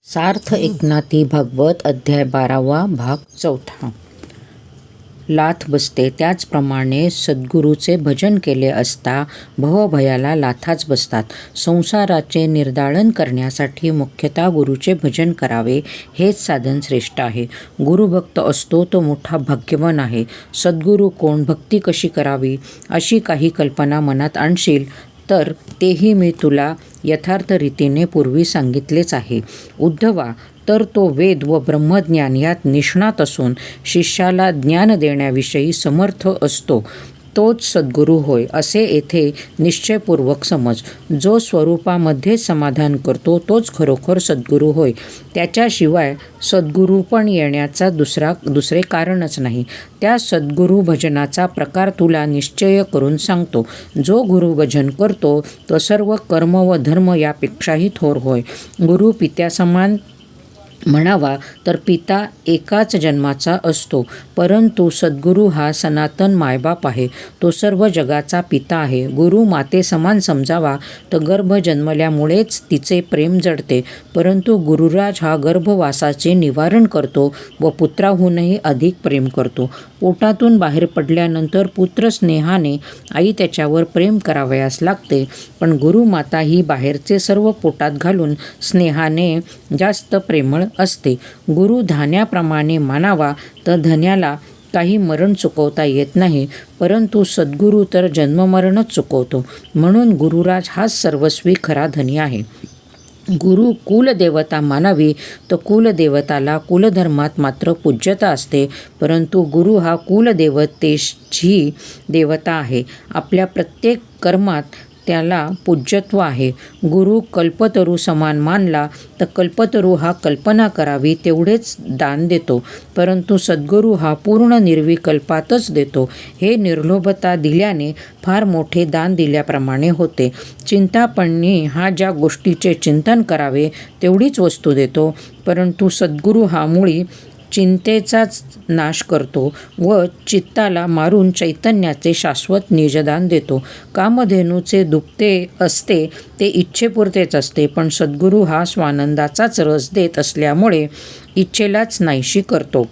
सार्थ एकनाथी भागवत अध्याय 12 भाग 4. लाथ बसते. त्याचप्रमाणे सद्गुरूचे भजन केले असता भवभयाला लाथाच बसतात. संसाराचे निर्दालन करण्यासाठी मुख्यतः गुरुचे भजन करावे हेच साधन श्रेष्ठ आहे. गुरुभक्त असतो तो मोठा भाग्यवान आहे. सद्गुरू कोण, भक्ती कशी करावी अशी काही कल्पना मनात आणशील तर तेही मी तुला यथार्थ रीतीने पूर्वी सांगितलेच आहे. उद्धवा, तर तो वेद व ब्रह्मज्ञान यात निष्णात असून शिष्याला ज्ञान देण्याविषयी समर्थ असतो तोच सद्गुरू होय असे येथे निश्चयपूर्वक समज. जो स्वरूपामध्ये समाधान करतो तोच खरोखर सद्गुरू होय. त्याच्याशिवाय सद्गुरूपण येण्याचा दुसरे कारणच नाही. त्या सद्गुरू भजनाचा प्रकार तुला निश्चय करून सांगतो. जो गुरुभजन करतो तो सर्व कर्म व धर्म यापेक्षाही थोर होय. गुरु पित्यासमान म्हणावा तर पिता एकाच जन्माचा असतो, परंतु सद्गुरू हा सनातन मायबाप आहे. तो सर्व जगाचा पिता आहे. गुरु माते समान समजावा तर गर्भ जन्मल्यामुळेच तिचे प्रेम जडते, परंतु गुरुराज हा गर्भवासाचे निवारण करतो व पुत्राहूनही अधिक प्रेम करतो. पोटातून बाहेर पडल्यानंतर पुत्र स्नेहाने आई त्याच्यावर प्रेम करावयास लागते, पण गुरुमाता ही बाहेरचे सर्व पोटात घालून स्नेहाने जास्त प्रेमळ असते. गुरु धान्याप्रमाणे मानावा तर धन्याला काही मरण चुकवता येत नाही, परंतु सद्गुरू तर जन्ममरणच चुकवतो. म्हणून गुरुराज हाच सर्वस्वी खरा धनी आहे. गुरु कुलदेवता मानावी तर कुलदेवताला कुलधर्मात मात्र पूज्यता असते, परंतु गुरु हा कुलदेवतेची देवता आहे. आपल्या प्रत्येक कर्मात त्याला पूज्यत्व आहे. गुरु कल्पतरू समान मानला तर कल्पतरू हा कल्पना करावी तेवढेच दान देतो, परंतु सद्गुरू हा पूर्ण निर्विकल्पातच देतो. हे निर्लोभता दिल्याने फार मोठे दान दिल्याप्रमाणे होते. चिंतापणी हा ज्या गोष्टीचे चिंतन करावे तेवढीच वस्तू देतो, परंतु सद्गुरू हा मुळी चिंतेचाच नाश करतो व चित्ताला मारून चैतन्याचे शाश्वत निजदान देतो. कामधेनूचे दुभते असते ते इच्छेपुरतेच असते, पण सद्गुरू हा स्वानंदाचाच रस देत असल्यामुळे इच्छेलाच नाहीशी करतो.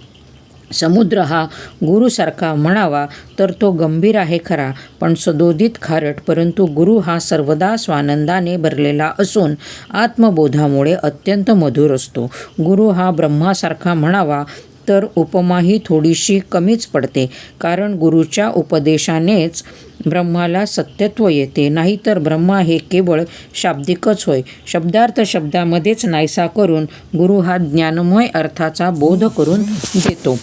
समुद्र हा गुरुसारखा म्हणावा तर तो गंभीर आहे खरा, पण सदोदित खारट, परंतु गुरु हा सर्वदा स्वानंदाने भरलेला असून आत्मबोधामुळे अत्यंत मधुर असतो. गुरु हा ब्रह्मासारखा म्हणावा तर उपमाही थोडीशी कमीच पडते, कारण गुरुच्या उपदेशानेच ब्रह्माला सत्यत्व येते, नाहीतर ब्रह्मा हे केवळ शाब्दिकच होय. शब्दार्थ शब्दामध्येच नाहीसा करून गुरु हा ज्ञानमय अर्थाचा बोध करून देतो.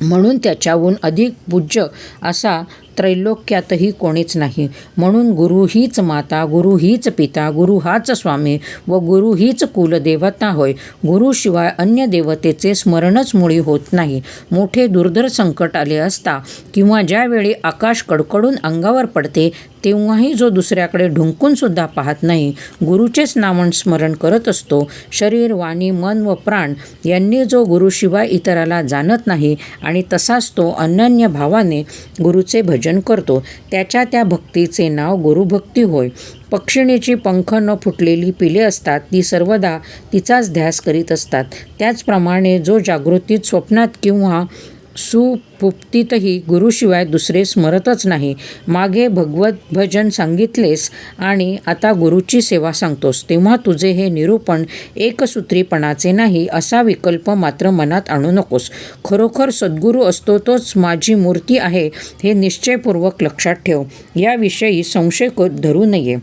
म्हणून त्याच्याहून अधिक पूज्य असा त्रैलोक्यातही कोणीच नाही. म्हणून गुरु हीच माता, गुरु हीच पिता, गुरु हाच स्वामी व गुरु हीच कुलदेवता होय. गुरुशिवाय अन्य देवतेचे स्मरणच मुळी होत नाही. मोठे दुर्धर संकट आले असता किंवा ज्यावेळी आकाश कडकडून अंगावर पडते तेव्हाही जो दुसऱ्याकडे ढुंकून सुद्धा पाहत नाही, गुरुचेच नामस्मरण करत असतो, शरीर, वाणी, मन व प्राण यांनी जो गुरुशिवाय इतराला जाणत नाही आणि तसाच तो अनन्य भावाने गुरुचे भजन करतो, त्याच्या त्या भक्तीचे नाव गुरुभक्ती होय. पक्षिणीची पंख न फुटलेली पिले असतात, ती सर्वदा तिचाच ध्यास करीत असतात. त्याचप्रमाणे जो जागृतीत, स्वप्नात किंवा सुपुप्तीतही गुरुशिवाय दुसरे स्मरतच नाही. मागे भगवत भजन सांगितलेस आणि आता गुरुची सेवा सांगतोस, तेव्हा तुझे हे निरूपण एकसूत्रीपणाचे नाही असा विकल्प मात्र मनात आणू नकोस. खरोखर सद्गुरू असतो तोच माझी मूर्ती आहे हे निश्चयपूर्वक लक्षात ठेव. याविषयी संशय धरू नये.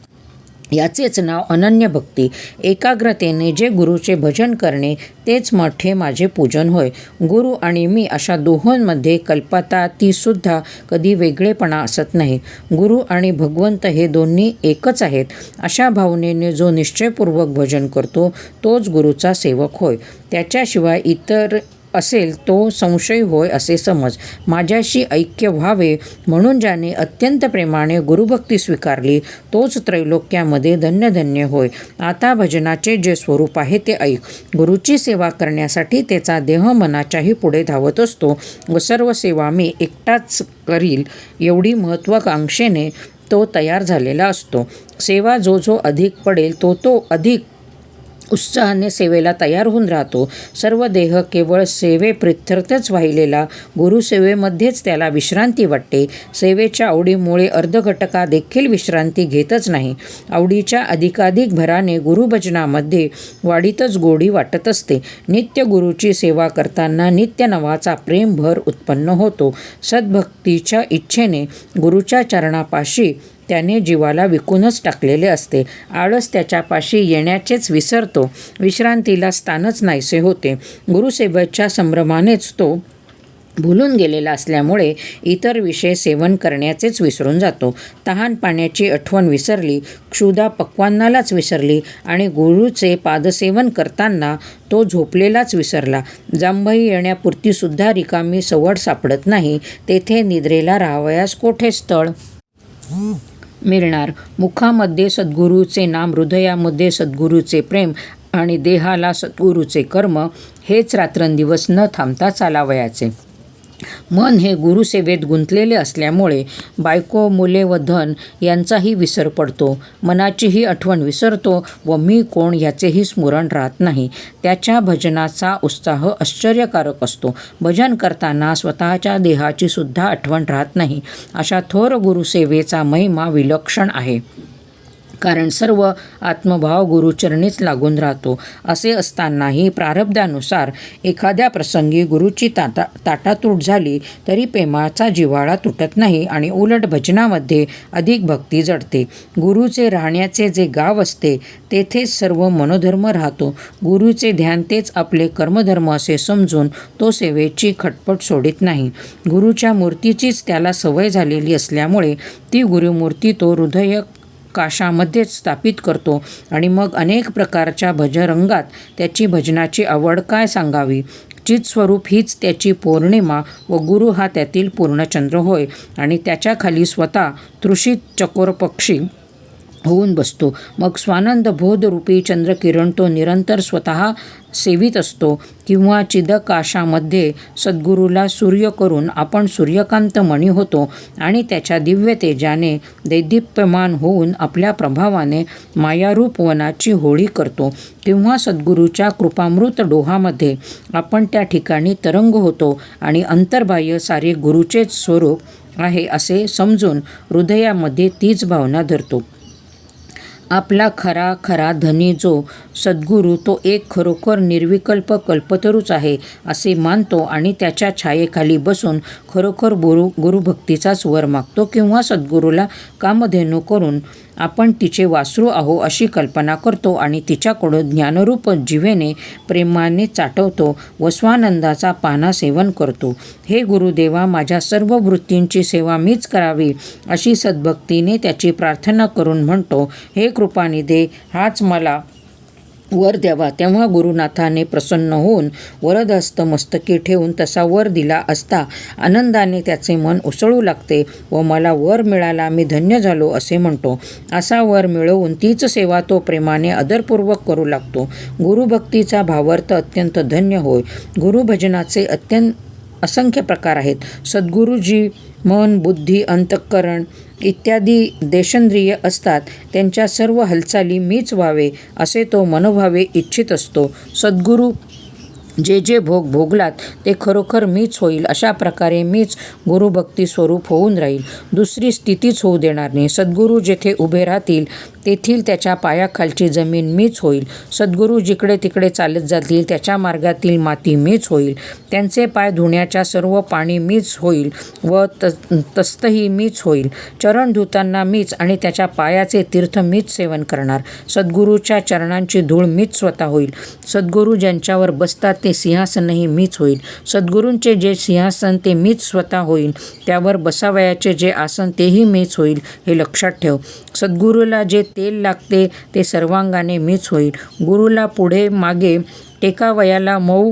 याचेच नाव अनन्य भक्ती. एकाग्रतेने जे गुरुचे भजन करणे तेच मोठे माझे पूजन होय. गुरु आणि मी अशा दोहोंमध्ये कल्पता ती सुद्धा कधी वेगळेपणा असत नाही. गुरु आणि भगवंत हे दोन्ही एकच आहेत. अशा भावनेने जो निश्चयपूर्वक भजन करतो तोच गुरुचा सेवक होय. त्याच्याशिवाय इतर असेल तो संशय होय असे समज. माझ्याशी ऐक्य व्हावे म्हणून ज्याने अत्यंत प्रेमाने गुरुभक्ती स्वीकारली तोच त्रैलोक्यामध्ये धन्य होय. आता भजनाचे जे स्वरूप आहे ते ऐक. गुरुची सेवा करण्यासाठी त्याचा देह मनाच्याही पुढे धावत असतो व सर्व सेवा मी एकटाच करील एवढी महत्त्वाकांक्षेने तो तयार झालेला असतो. सेवा जो अधिक पडेल तो अधिक उत्साहाने सेवेला तयार होऊन राहतो. सर्व देह केवळ सेवेप्रित्यर्थच वाहिलेला गुरुसेवेमध्येच त्याला विश्रांती वाटते. सेवेच्या आवडीमुळे अर्धघटका देखील विश्रांती घेतच नाही. आवडीच्या अधिकाधिक भराने गुरुभजनामध्ये वाढीतच गोडी वाटत असते. नित्य गुरुची सेवा करताना नित्य नवाचा प्रेमभर उत्पन्न होतो. सद्भक्तीच्या इच्छेने गुरुच्या चरणापाशी त्याने जीवाला विकूनच टाकलेले असते. आळस त्याच्यापाशी येण्याचेच विसरतो. विश्रांतीला स्थानच नाहीसे होते. गुरुसेवेच्या संभ्रमानेच तो भुलून गेलेला असल्यामुळे इतर विषय सेवन करण्याचेच विसरून जातो. तहान पाण्याची आठवण विसरली, क्षुधा पक्वान्नालाच विसरली आणि गुरुचे पादसेवन करताना तो झोपलेलाच विसरला. जांभई येण्यापुरतीसुद्धा रिकामी सवड सापडत नाही. तेथे निद्रेला राहावयास कोठे स्थळ मिळणार. मुखामध्ये सद्गुरूचे नाम, हृदयामध्ये सद्गुरूचे प्रेम आणि देहाला सद्गुरूचे कर्म हेच रात्रंदिवस न थांबता चालावयाचे. मन हे गुरुसेवेत गुंतलेले असल्यामुळे बायको, मुले व धन यांचाही विसर पडतो. मनाचीही आठवण विसरतो व मी कोण याचेही स्मरण राहत नाही. त्याच्या भजनाचा उत्साह आश्चर्यकारक असतो. भजन करताना स्वतःच्या देहाची सुद्धा आठवण राहत नाही. अशा थोर गुरुसेवेचा महिमा विलक्षण आहे. कारण सर्व आत्मभाव गुरुचरणीच लागून राहतो. असे असतानाही प्रारब्धानुसार एखाद्या प्रसंगी गुरुची ताटातूट झाली तरी प्रेमाचा जिव्हाळा तुटत नाही आणि उलट भजनामध्ये अधिक भक्ती जडते. गुरुचे राहण्याचे जे गाव असते तेथेच सर्व मनोधर्म राहतो. गुरुचे ध्यान तेच आपले कर्मधर्म असे समजून तो सेवेची खटपट सोडित नाही. गुरुच्या मूर्तीचीच त्याला सवय झालेली असल्यामुळे ती गुरुमूर्ती तो हृदय काशामध्येच स्थापित करतो आणि मग अनेक प्रकारच्या भजरंगात त्याची भजनाची आवड काय सांगावी. चित्स्वरूप हीच त्याची पौर्णिमा व गुरु हा त्यातील पूर्णचंद्र होय आणि त्याच्या खाली स्वतः तृषित चकोर पक्षी होऊन बसतो. मग स्वानंद बोधरूपी चंद्रकिरण तो निरंतर स्वतः सेवित असतो किंवा चिदकाशामध्ये सद्गुरूला सूर्य करून आपण सूर्यकांत मणी होतो आणि त्याच्या दिव्य तेजाने दैदीप्यमान होऊन आपल्या प्रभावाने मायारूप वनाची होळी करतो किंवा सद्गुरूच्या कृपामृत डोहामध्ये आपण त्या ठिकाणी तरंग होतो आणि अंतर्बाह्य सारे गुरुचेच स्वरूप आहे असे समजून हृदयामध्ये तीच भावना धरतो. आपला खरा धनी जो सद्गुरू तो एक खरोखर निर्विकल्प कल्पतरूच आहे असे मानतो आणि त्याच्या छायेखाली बसून खरोखर गुरुभक्तीचाच वर मागतो किंवा सद्गुरूला कामधेनू करून आपण तिचे वासरू आहो अशी कल्पना करतो आणि तिच्याकडून ज्ञानरूप जिव्हेने प्रेमाने चाटवतो व स्वानंदाचा पाना सेवन करतो. हे गुरुदेवा, माझ्या सर्व वृत्तींची सेवा मीच करावी अशी सद्भक्तीने त्याची प्रार्थना करून म्हणतो, हे कृपानिधे, हाच मला वर द्यावा. तेव्हा गुरुनाथाने प्रसन्न होऊन वरदहस्त मस्तकी ठेवून तसा वर दिला असता आनंदाने त्याचे मन उसळू लागते व मला वर मिळाला, मी धन्य झालो असे म्हणतो. असा वर मिळवून तीच सेवा तो प्रेमाने आदरपूर्वक करू लागतो. गुरुभक्तीचा भावार्थ अत्यंत धन्य होय. गुरुभजनाचे असंख्य प्रकार आहेत. सद्गुरूजी मन, बुद्धी, अंतःकरण इत्यादी देशेंद्रिय असतात. त्यांच्या सर्व हालचाली मीच व्हावे असे तो मनोभावे इच्छित असतो. सद्गुरू जे जे भोग भोगलात ते खरोखर मीच होईल अशा प्रकारे मीच गुरुभक्ती स्वरूप होऊन राहील. दुसरी स्थितीच होऊ देणार नाही. सद्गुरू जेथे उभे राहतील तेथील त्याच्या पायाखालची जमीन मीच होईल. सद्गुरू जिकडे तिकडे चालत जातील त्याच्या मार्गातील माती मीच होईल. त्यांचे पाय धुण्याच्या सर्व पाणी मीच होईल व तस्तही मीच होईल. चरण धुताना मीच आणि त्याच्या पायाचे तीर्थ मीच सेवन करणार. सद्गुरूच्या चरणांची धूळ मीच स्वतः होईल. सद्गुरू ज्यांच्यावर बसतात ते सिंहासनही मीच होईल. सद्गुरूंचे जे सिंहासन ते मीच स्वतः होईल. त्यावर बसावयाचे जे आसन तेही मीच होईल हे लक्षात ठेव. सद्गुरूला जे तेल लागते ते सर्वांगाने मीच होईल. गुरुला पुढे मागे टेकावयाला मऊ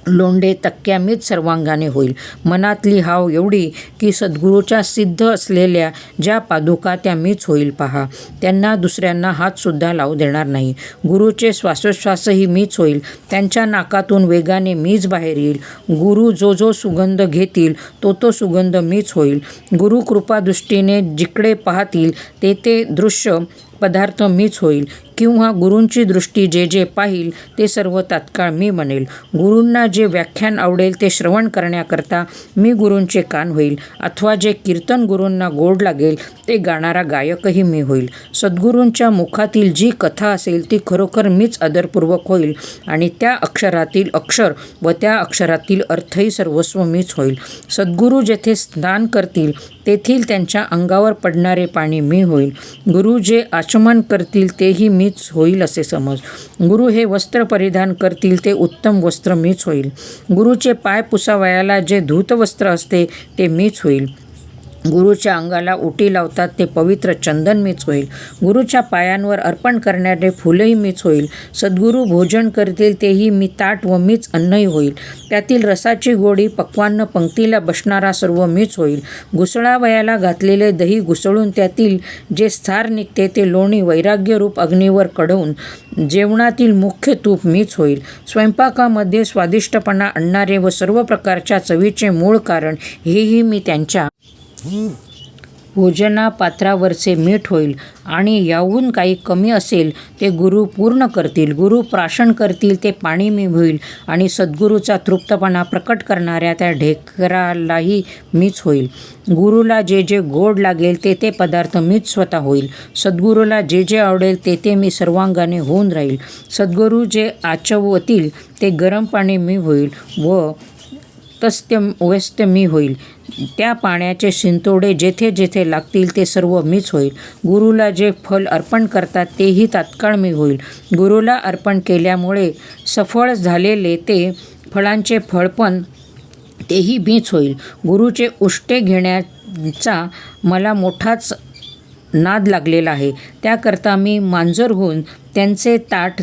लोंढे तक्क्या मीच सर्वांगाने होईल. मनातली हाव एवढी की सद्गुरूच्या सिद्ध असलेल्या ज्या पादुका त्या मीच होईल पहा. त्यांना दुसऱ्यांना हातसुद्धा लावू देणार नाही. गुरुचे श्वासोच्छ्वासही मीच होईल. त्यांच्या नाकातून वेगाने मीच बाहेर येईल. गुरु जो जो सुगंध घेतील तो तो सुगंध मीच होईल. गुरु कृपादृष्टीने जिकडे पाहतील ते ते दृश्य पदार्थ मीच होईल. किंवा गुरूंची दृष्टी जे जे पाहिल ते सर्व तात्काळ मी बनेल. गुरूंना जे व्याख्यान आवडेल ते श्रवण करण्याकरता मी गुरूंचे कान होईल, अथवा जे कीर्तन गुरूंना गोड लागेल ते गाणारा गायकही मी होईल. सद्गुरूंच्या मुखातील जी कथा असेल ती खरोखर मीच आदरपूर्वक होईल आणि त्या अक्षरातील अक्षर व त्या अक्षरातील अर्थही सर्वस्व मीच होईल. सद्गुरू जेथे स्नान करतील तेथील त्यांच्या अंगावर पडणारे पाणी मी होईल. गुरु जे आचमन करतील तेही मीच होईल असे समज. गुरु हे वस्त्र परिधान करतील ते उत्तम वस्त्र मीच होईल. गुरुचे पाय पुसावयाला जे धूतवस्त्र असते ते मीच होईल. गुरुच्या अंगाला ओटी लावतात ते पवित्र चंदन मीच होईल. गुरुच्या पायांवर अर्पण करणारे फुलही मीच होईल. सद्गुरू भोजन करतील तेही मी ताट व मीच अन्नही होईल. त्यातील रसाची गोडी पक्वान्न पंक्तीला बसणारा सर्व मीच होईल. घुसळावयाला घातलेले दही घुसळून त्यातील जे स्थार निघते ते लोणी वैराग्यरूप अग्नीवर कढवून जेवणातील मुख्य तूप मीच होईल. स्वयंपाकामध्ये स्वादिष्टपणा आणणारे व सर्व प्रकारच्या चवीचे मूळ कारण हेही मी त्यांच्या भोजनापात्रावरचे मीठ होईल. आणि याहून काही कमी असेल ते गुरु पूर्ण करतील. गुरु प्राशन करतील ते पाणी मी होईल आणि सद्गुरूचा तृप्तपणा प्रकट करणाऱ्या त्या ढेकरालाही मीच होईल. गुरुला जे जे गोड लागेल ते ते पदार्थ मीच स्वतः होईल. सद्गुरूला जे जे आवडेल ते ते मी सर्वांगाने होऊन राहील. सद्गुरू जे आचवतील ते गरम पाणी मी होईल व व्यस्त मी होईल. त्या पाण्याचे शिंतोडे जेथे जेथे लागतील ते सर्व मीच होईल. गुरुला जे फल अर्पण करतात तेही तात्काळ मी होईल. गुरुला अर्पण केल्यामुळे सफळ झालेले ते फळांचे फळपण तेही मीच होईल. गुरुचे उष्टे घेण्याचा मला मोठाच नाद लागलेला आहे. त्याकरता मी मांजर होऊन त्यांचे ताट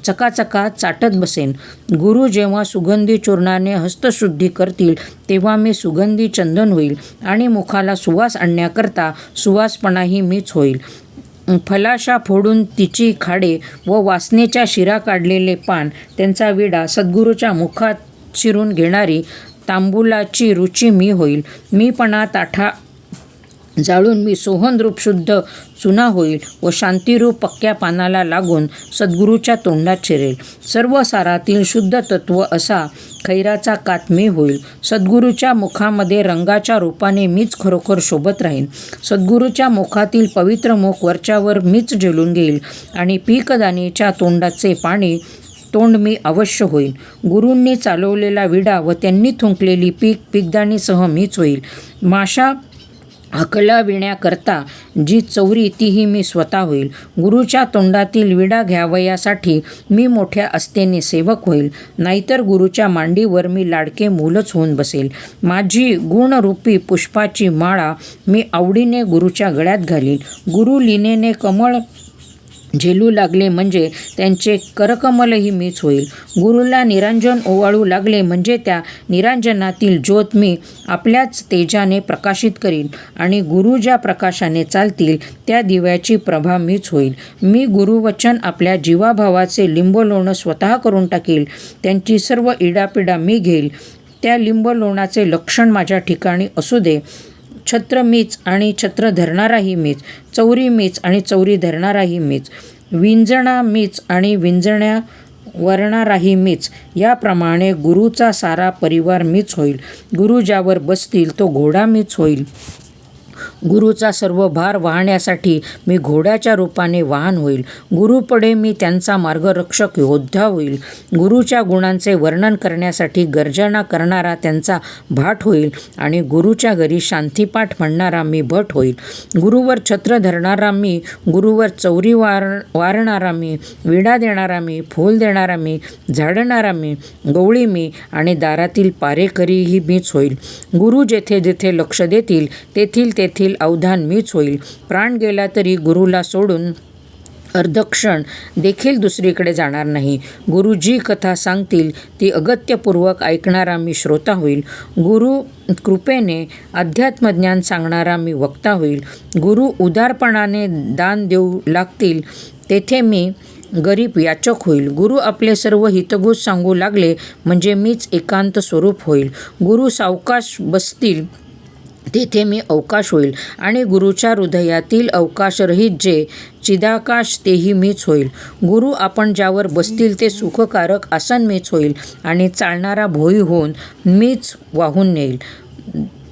चकाचका चाटत बसेन. गुरु जेव्हा सुगंधी चूर्णाने हस्तशुद्धी करतील तेव्हा मी सुगंधी चंदन होईल आणि मुखाला सुवास आणण्याकरता सुवासपणाही मीच होईल. फलाशा फोडून तिची खाडे व वासनेच्या शिरा काढलेले पान त्यांचा विडा सद्गुरूच्या मुखात शिरून घेणारी तांबुलाची रुची मी होईल. मीपणा ताठा जाळून मी सोहनरूप शुद्ध चुना होईल व शांतिरूप पक्क्या पानाला लागून सद्गुरूच्या तोंडात शिरेल. सर्व सारातील शुद्ध तत्व असा खैराचा कात मी होईल. सद्गुरूच्या मुखामध्ये रंगाच्या रूपाने मीच खरोखर शोभत राहीन. सद्गुरूच्या मुखातील पवित्र मुख वरच्यावर मीच झेलून घेईल आणि पीकदानीच्या तोंडाचे तोंड मी अवश्य होईल. गुरूंनी चालवलेला विडा व त्यांनी थुंकलेली पीकदानीसह मीच होईल. माशा हकलाविण्याकरता जी चौरी तीही मी स्वतः होईल. गुरुच्या तोंडातील विडा घ्यावयासाठी मी मोठ्या आस्थेने सेवक होईल. नाहीतर गुरुच्या मांडीवर मी लाडके मूलच होऊन बसेल. माझी गुणरूपी पुष्पाची माळा मी आवडीने गुरुच्या गळ्यात घालीन. गुरु लिनेने कमळ झेलू लागले म्हणजे त्यांचे करकमलही मीच होईल. गुरुला निरांजन ओवाळू लागले म्हणजे त्या निरांजनातील ज्योत मी आपल्याच तेजाने प्रकाशित करीन आणि गुरु ज्या प्रकाशाने चालतील त्या दिव्याची प्रभा मीच होईल. मी गुरुवचन आपल्या जीवाभावाचे लिंबलोण स्वतः करून टाकील. त्यांची सर्व इडापिडा मी घेईल. त्या लिंबलोणाचे लक्षण माझ्या ठिकाणी असू दे. छत्र मीच आणि छत्र धरणाराही मीच. चौरी मीच आणि चौरी धरणाराही मीच. विंजणा मीच आणि विंजण्या वरणाराही मीच. याप्रमाणे गुरुचा सारा परिवार मीच होईल. गुरु ज्यावर बसतील तो घोडा मीच होईल. गुरुचा सर्व भार वाहण्यासाठी मी घोड्याच्या रूपाने वाहन होईल. गुरुपुढे मी त्यांचा मार्गरक्षक योद्धा होईल. गुरुच्या गुणांचे वर्णन करण्यासाठी गर्जना करणारा त्यांचा भाट होईल आणि गुरुच्या घरी शांतीपाठ म्हणणारा मी भट होईल. गुरुवर छत्र धरणारा मी, गुरुवर चौरी वारणारा मी, विडा देणारा मी, फूल देणारा मी, झाडणारा मी, गवळी मी आणि दारातील पारेकरीही मीच होईल. गुरु जेथे जेथे लक्ष देतील तेथील अवधान मीच होईल. प्राण गेला तरी गुरुला सोडून अर्धक्षण देखील दुसरीकडे जाणार नाही. गुरु जी कथा सांगतील ती अगत्यपूर्वक ऐकणारा मी श्रोता होईल. गुरु कृपेने अध्यात्मज्ञान सांगणारा मी वक्ता होईल. गुरु उदारपणाने दान देऊ लागतील तेथे मी गरीब याचक होईल. गुरु आपले सर्व हितगुज सांगू लागले म्हणजे मीच एकांत स्वरूप होईल. गुरु सावकाश बसतील तेथे मी अवकाश होईल आणि गुरुच्या हृदयातील अवकाशरहित जे चिदाकाश तेही मीच होईल. गुरु आपण ज्यावर बसतील ते सुखकारक आसन मीच होईल आणि चालणारा भोई होऊन मीच वाहून नेईल.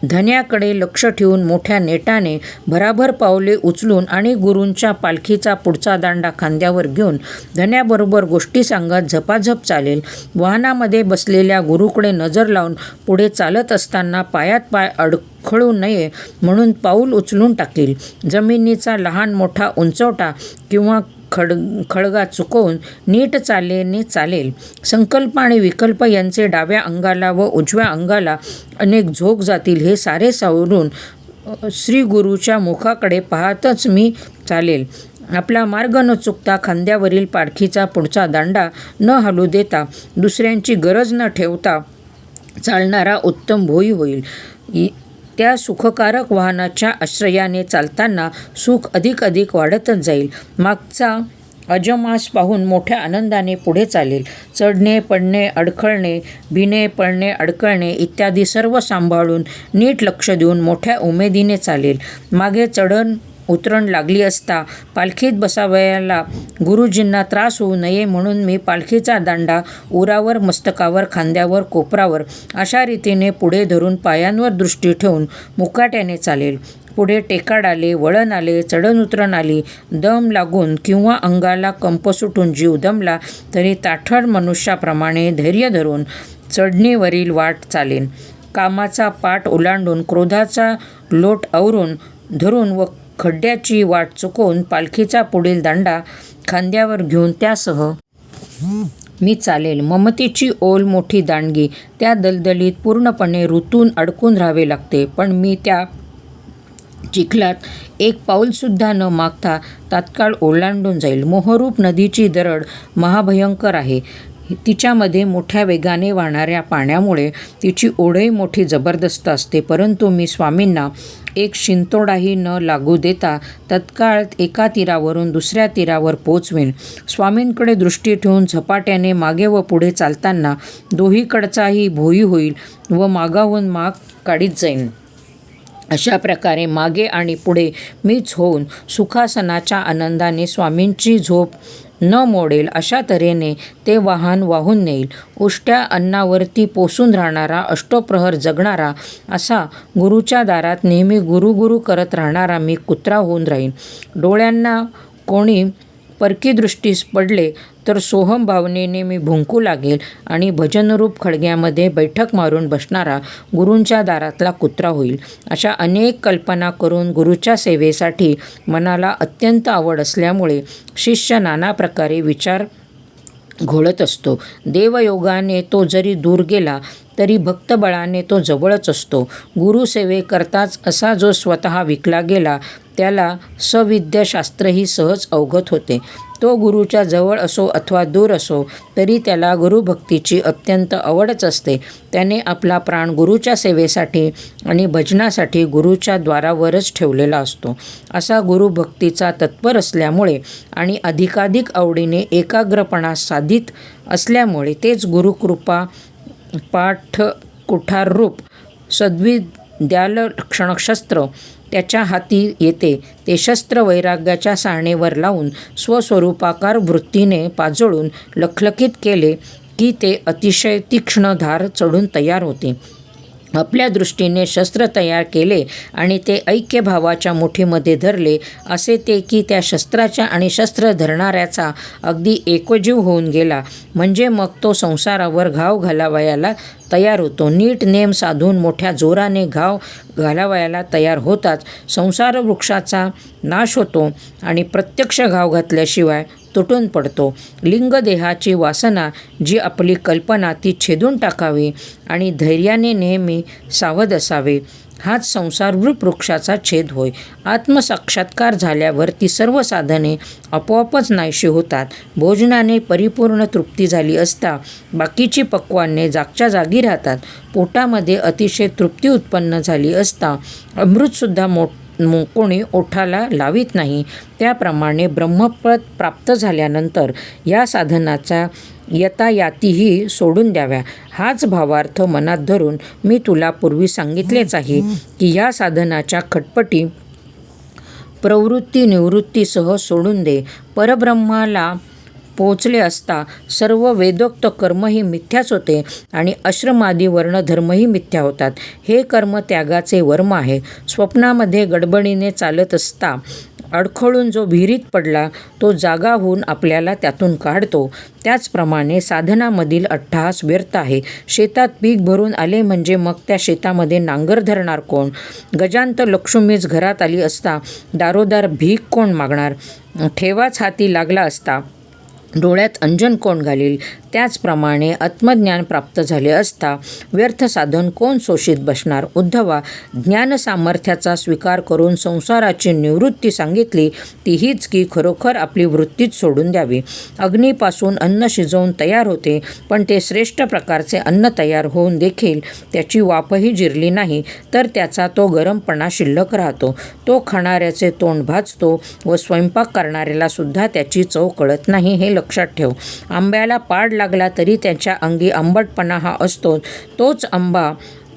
धन्याकडे लक्ष ठेवून मोठ्या नेटाने भराभर पावले उचलून आणि गुरूंच्या पालखीचा पुढचा दांडा खांद्यावर घेऊन धन्याबरोबर गोष्टी सांगत झपाझप चालेल. वाहनामध्ये बसलेल्या गुरूकडे नजर लावून पुढे चालत असताना पायात पाय अडखळू नये म्हणून पाऊल उचलून टाकील. जमिनीचा लहान मोठा उंचवटा किंवा खळगा चुकवून नीट चालल्याने चालेल. संकल्प आणि विकल्प यांचे डाव्या अंगाला व उजव्या अंगाला अनेक झोक जातील हे सारे सावरून श्री गुरूच्या मुखाकडे पाहतच मी चालेल. आपला मार्ग न चुकता खांद्यावरील पालखीचा पुढचा दांडा न हलू देता दुसऱ्यांची गरज न ठेवता चालणारा उत्तम भोई होईल. त्या सुखकारक वाहनाच्या आश्रयाने चालताना सुख अधिक वाढतच जाईल. मागचा अजमास पाहून मोठ्या आनंदाने पुढे चालेल. चढणे, पडणे, अडखळणे, भिणे, पळणे, अडकळणे इत्यादी सर्व सांभाळून नीट लक्ष देऊन मोठ्या उमेदीने चालेल. मागे चढण उतरण लागली असता पालखीत बसावयाला गुरुजींना त्रास होऊ नये म्हणून मी पालखीचा दांडा उरावर, मस्तकावर, खांद्यावर, कोपरावर अशा रीतीने पुढे धरून पायांवर दृष्टी ठेवून मुकाट्याने चालेल. पुढे टेकाड आले, वळण आले, चढण उतरण आली, दम लागून किंवा अंगाला कंप सुटून जीव दमला तरी ताठर मनुष्याप्रमाणे धैर्य धरून चढणीवरील वाट चालेन. कामाचा पाठ ओलांडून, क्रोधाचा लोट आवरून धरून व खड्ड्याची वाट चुकवून पालखीचा पुढील दांडा खांद्यावर घेऊन त्यासह मी चालेल. ममतेची ओल मोठी दांडगी त्या दलदलीत पूर्णपणे रुतून अडकून राहावे लागते, पण मी त्या चिखलात एक पाऊलसुद्धा न मागता तात्काळ ओलांडून जाईल. मोहरूप नदीची दरड महाभयंकर आहे. तिच्यामध्ये मोठ्या वेगाने वाहणाऱ्या पाण्यामुळे तिची ओढही मोठी जबरदस्त असते, परंतु मी स्वामींना एक शिंतोडाही न लागू देता तत्काळ एका तीरावरून दुसऱ्या तीरावर पोचवेन. स्वामींकडे दृष्टी ठेवून झपाट्याने मागे व पुढे चालताना दोहीकडचाही भोई होईल व मागाहून माग काढीत जाईन. अशा प्रकारे मागे आणि पुढे मीच होऊन सुखासनाच्या आनंदाने स्वामींची झोप न मोडेल अशा तऱ्हेने ते वाहन वाहून नेईल. उष्ट्या अन्नावरती पोसून राहणारा, अष्टप्रहर जगणारा असा गुरूच्या दारात नेहमी गुरु करत राहणारा मी कुत्रा होऊन राहीन. डोळ्यांना कोणी परकी दृष्टीस पडले तर सोहम भावनेने मी भुंकू लागेल आणि भजनरूप खळग्यामध्ये बैठक मारून बसणारा गुरूंच्या दारातला कुत्रा होईल. अशा अनेक कल्पना करून गुरूच्या सेवेसाठी मनाला अत्यंत आवड असल्यामुळे शिष्य नाना प्रकारे विचार घोळत असतो. देवयोगाने तो जरी दूर गेला तरी भक्तबळाने तो जवळच असतो. गुरुसेवेकरताच असा जो स्वतः विकला गेला त्याला सविद्याशास्त्रही सहज अवगत होते. तो गुरुच्या जवळ असो अथवा दूर असो तरी त्याला गुरुभक्तीची अत्यंत आवडच असते. त्याने आपला प्राण गुरुच्या सेवेसाठी आणि भजनासाठी गुरुच्या द्वारावरच ठेवलेला असतो. असा गुरुभक्तीचा तत्पर असल्यामुळे आणि अधिकाधिक आवडीने एकाग्रपणा साधित असल्यामुळे तेच गुरुकृपा पाठ कुठाररूप सद्विद्यालक्षणशस्त्र त्याच्या हाती येते. ते शस्त्र वैराग्याच्या सारणेवर लावून स्वस्वरूपाकार वृत्तीने पाजळून लखलखित केले की ते अतिशय तीक्ष्ण धार चढून तयार होते. आपल्या दृष्टीने शस्त्र तयार केले आणि ते ऐक्यभावाच्या मुठीमध्ये धरले असे ते की त्या शस्त्राच्या आणि शस्त्र धरणाऱ्याचा अगदी एकजीव होऊन गेला म्हणजे मग तो संसारावर घाव घालावयाला तयार होतो. नीट नेम साधून मोठ्या जोराने घाव घालावयाला तयार होताच संसार वृक्षाचा नाश होतो आणि प्रत्यक्ष घाव घातल्याशिवाय तुटून पडतो. लिंगदेहाची वासना जी आपली कल्पना ती छेदून टाकावी आणि धैर्याने नेहमी सावध असावे हाच संसाररूप वृक्षाचा छेद होय. आत्मसाक्षात्कार झाल्यावर ती सर्व साधने आपोआपच नाहीशी होतात. भोजनाने परिपूर्ण तृप्ती झाली असता बाकीची पक्वान्ने जागच्या जागी राहतात. पोटामध्ये अतिशय तृप्ती उत्पन्न झाली असता अमृतसुद्धा कोणी ओठाला लावित नाही. त्याप्रमाणे ब्रह्मपद प्राप्त झाल्यानंतर या साधनाचा यतायातीही सोडून द्याव्या. हाच भावार्थ मनात धरून मी तुला पूर्वी सांगितलेच आहे की ह्या साधनाच्या खटपटी प्रवृत्ती निवृत्तीसह सोडून दे. परब्रह्माला पोचले असता सर्व वेदोक्त कर्मही मिथ्याच होते आणि आश्रमादी वर्णधर्मही मिथ्या होतात. हे कर्म त्यागाचे वर्म आहे. स्वप्नामध्ये गडबडीने चालत असता अडखळून जो विहिरीत पडला तो जागा होऊन आपल्याला त्यातून काढतो. त्याचप्रमाणे साधनामधील अट्टहास व्यर्थ आहे. शेतात पीक भरून आले म्हणजे मग त्या शेतामध्ये नांगर धरणार कोण? गजांत लक्ष्मीच घरात आली असता दारोदार भीक कोण मागणार? ठेवाच हाती लागला असता डोळ्यात अंजन कोण घालील? त्याचप्रमाणे आत्मज्ञान प्राप्त झाले असता व्यर्थ साधन कोण सोशीत बसणार? उद्धवा, ज्ञानसामर्थ्याचा स्वीकार करून संसाराची निवृत्ती सांगितली ती हीच की खरोखर आपली वृत्तीच सोडून द्यावी. अग्नीपासून अन्न शिजवून तयार होते, पण ते श्रेष्ठ प्रकारचे अन्न तयार होऊन देखील त्याची वाफही जिरली नाही तर त्याचा तो गरमपणा शिल्लक राहतो. तो खाणाऱ्याचे तोंड भाजतो व स्वयंपाक करणाऱ्याला सुद्धा त्याची चव कळत नाही, हे लक्षात ठेव. आंब्याला पाड लागला तरी त्याच्या अंगी आंबटपणा हा असतो. तोच आंबा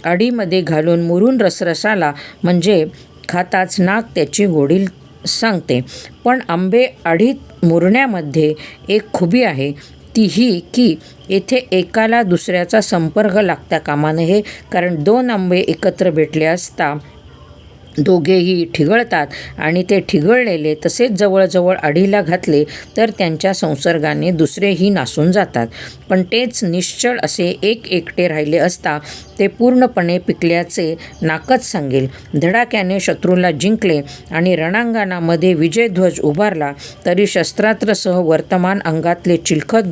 आडीमध्ये घालून मुरून रसरसाला म्हणजे खाताच नाक त्याची गोडी सांगते. पण आंबे आडीत मुरण्यामध्ये एक खुबी आहे, ती ही की येथे एकाला दुसऱ्याचा संपर्क लागता कामा नये. कारण दोन आंबे एकत्र भेटले असता दोघेही ठिगळतात आणि ते ठिगळलेले तसेच जवळजवळ आढीला घातले तर त्यांच्या संसर्गाने दुसरेही नासून जातात. पण तेच निश्चळ असे एक एकटे राहिले असता ते पूर्णपणे पिकल्याचे नाकच सांगेल. धडाक्याने शत्रूला जिंकले आणि रणांगणामध्ये विजयध्वज उभारला तरी शस्त्रास्त्रसह वर्तमान अंगातले चिलखत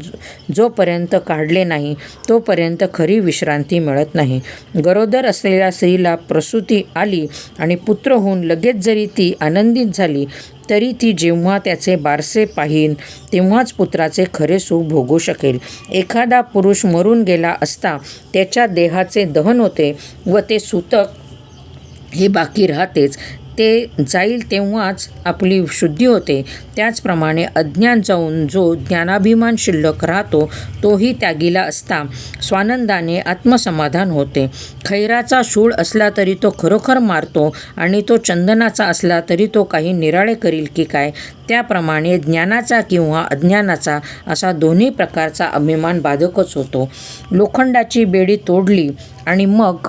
जोपर्यंत काढले नाही तोपर्यंत खरी विश्रांती मिळत नाही. गरोदर असलेल्या स्त्रीला प्रसूती आली आणि पुत्र होऊन लगेच जरी ती आनंदित झाली तरी ती जेव्हा त्याचे बारसे पाहीन तेव्हाच पुत्राचे खरे सुख भोगू शकेल. एखादा पुरुष मरून गेला असता त्याच्या देहाचे दहन होते व ते सूतक हे बाकी राहतेच. ते जाईल तेव्हाच आपली शुद्धी होते. त्याचप्रमाणे अज्ञान जाऊन जो ज्ञानाभिमान शिल्लक राहतो तोही त्यागीला असता स्वानंदाने आत्मसमाधान होते. खैराचा शूळ असला तरी तो खरोखर मारतो आणि तो चंदनाचा असला तरी तो काही निराळे करील की काय? त्याप्रमाणे ज्ञानाचा किंवा अज्ञानाचा असा दोन्ही प्रकारचा अभिमान बाधकच होतो. लोखंडाची बेडी तोडली आणि मग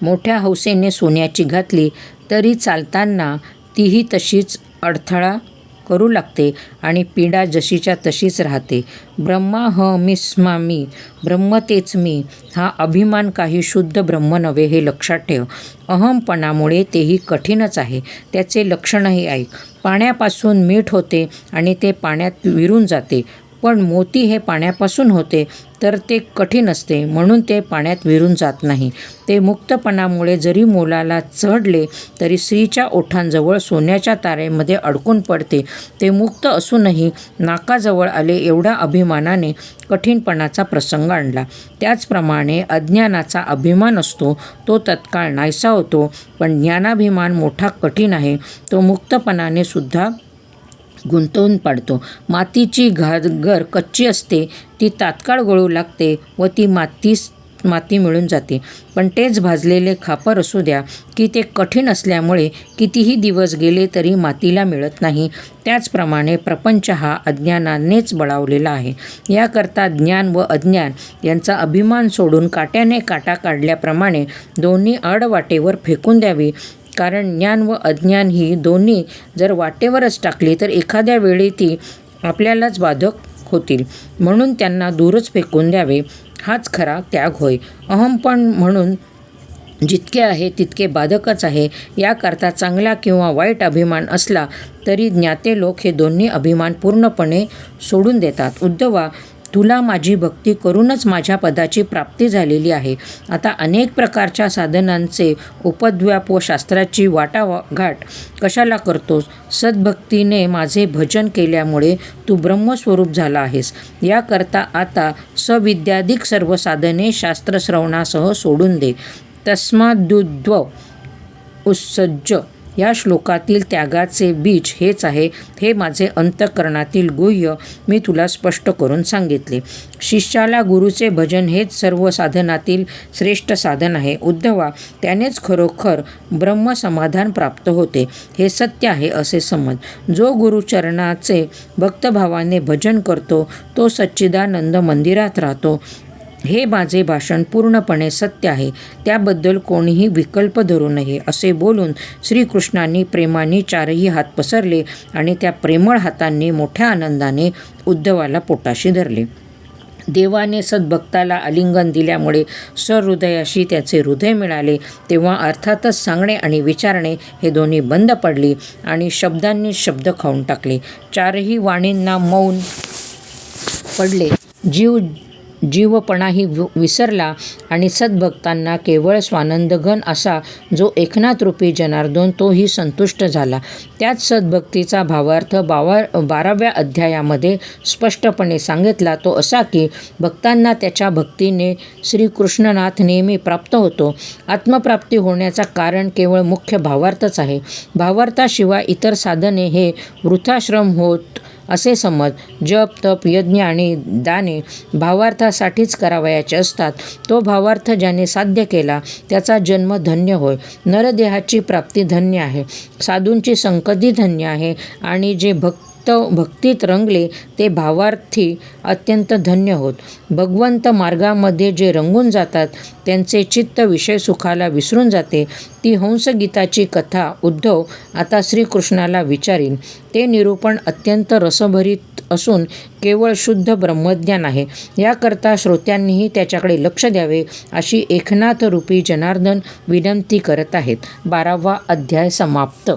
मोठ्या हौसेने सोन्याची घातली तरी चालताना तीही तशीच अडथळा करू लागते आणि पीडा जशीच्या तशीच राहते. ब्रह्माहमिस्मामी, ब्रह्म तेच मी, हा अभिमान काही शुद्ध ब्रह्म नव्हे, हे लक्षात ठेव. अहमपणामुळे तेही कठीणच आहे. त्याचे लक्षणही ऐक. पाण्यापासून मीठ होते आणि ते पाण्यात विरून जाते, पण मोती हे पाण्यापासून होते तर ते कठीण असते म्हणून ते पाण्यात विरून जात नाही. ते मुक्तपणामुळे जरी मोलाला चढले तरी स्त्रीच्या ओठांजवळ सोन्याच्या तारेमध्ये अडकून पडते. ते मुक्त असूनही नाकाजवळ आले एवढ्या अभिमानाने कठीणपणाचा प्रसंग आणला. त्याचप्रमाणे अज्ञानाचा अभिमान असतो तो तत्काळ नाहीसा होतो, पण ज्ञानाभिमान मोठा कठीण आहे. तो मुक्तपणाने सुद्धा गुंतवून पाडतो. मातीची घागर कच्ची असते, ती तात्काळ गळू लागते व ती माती मिळून जाते. पण तेच भाजलेले खापर असू द्या की ते कठीण असल्यामुळे कितीही दिवस गेले तरी मातीला मिळत नाही. त्याचप्रमाणे प्रपंच हा अज्ञानानेच बळावलेला आहे. याकरता ज्ञान व अज्ञान यांचा अभिमान सोडून काट्याने काटा काढल्याप्रमाणे दोन्ही आडवाटेवर फेकून द्यावी. कारण ज्ञान व अज्ञान ही दोन्ही जर वाटेवरच टाकली तर एखाद्या वेळी ती आपल्यालाच बाधक होतील, म्हणून त्यांना दूरच फेकून द्यावे. हाच खरा त्याग होय. अहमपण म्हणून जितके आहे तितके बाधकच आहे. याकरता चांगला किंवा वाईट अभिमान असला तरी ज्ञाते लोक हे दोन्ही अभिमान पूर्णपणे सोडून देतात. उद्धवा, तुला माझी भक्ती करूनच माझ्या पदाची प्राप्ती झालेली आहे. आता अनेक प्रकारच्या साधनांचे उपद्व्याप व शास्त्राची वाटाघाट कशाला करतोस? सद्भक्तीने माझे भजन केल्यामुळे तू ब्रह्मस्वरूप झाला आहेस. याकरता आता सविद्याधिक सर्व साधने शास्त्रश्रवणासह सोडून दे. तस्माद्युद्व उत्सज्ज या श्लोकातील त्यागाचे बीज हेच आहे. हे माझे अंतःकरणातील गुह्य मी तुला स्पष्ट करून सांगितले. शिष्याला गुरुचे भजन हेच सर्व साधनातील श्रेष्ठ साधन आहे. उद्धवा, त्यानेच खरोखर ब्रह्मसमाधान प्राप्त होते. हे सत्य आहे असे समज. जो गुरुचरणाचे भक्तभावाने भजन करतो तो सच्चिदानंद मंदिरात राहतो. हे माझे भाषण पूर्णपणे सत्य आहे. त्याबद्दल कोणीही विकल्प धरू नये. असे बोलून श्रीकृष्णांनी प्रेमाने चारही हात पसरले आणि त्या प्रेमळ हातांनी मोठ्या आनंदाने उद्धवाला पोटाशी धरले. देवाने सद्भक्ताला आलिंगन दिल्यामुळे सहृदयाशी त्याचे हृदय मिळाले. तेव्हा अर्थातच सांगणे आणि विचारणे हे दोन्ही बंद पडली आणि शब्दांनी शब्द खाऊन टाकले. चारही वाणींना मौन पडले. जीवपणाही विसरला आणि सद्भक्तांना केवळ स्वानंदघन असा जो एकनाथ रूपी जनार्दन तोही संतुष्ट झाला. त्याच सद्भक्तीचा भावार्थ 12व्या अध्यायामध्ये स्पष्टपणे सांगितला. तो असा की भक्तांना त्याच्या भक्तीने श्रीकृष्णनाथ नेहमी प्राप्त होतो. आत्मप्राप्ती होण्याचा कारण केवळ मुख्य भावार्थच आहे. भावार्थाशिवाय इतर साधने हे वृथाश्रम होत असे समज. जप, तप, यज्ञ आणि दाने भावार्थासाठीच करावयाचे असतात. तो भावार्थ ज्याने साध्य केला त्याचा जन्म धन्य होय. नरदेहाची प्राप्ती धन्य आहे. साधूंची संगती धन्य आहे आणि जे भक्तीत रंगले ते भावार्थी अत्यंत धन्य होत. भगवंत मार्गामध्ये जे रंगून जातात त्यांचे चित्त विषय सुखाला विसरून जाते. ती हंसगीताची कथा उद्धव आता श्रीकृष्णाला विचारील. ते निरूपण अत्यंत रसभरीत असून केवळ शुद्ध ब्रह्मज्ञान आहे. याकरता श्रोत्यांनीही त्याच्याकडे लक्ष द्यावे अशी एकनाथ रूपी जनार्दन विनंती करत आहेत. 12वा अध्याय समाप्त.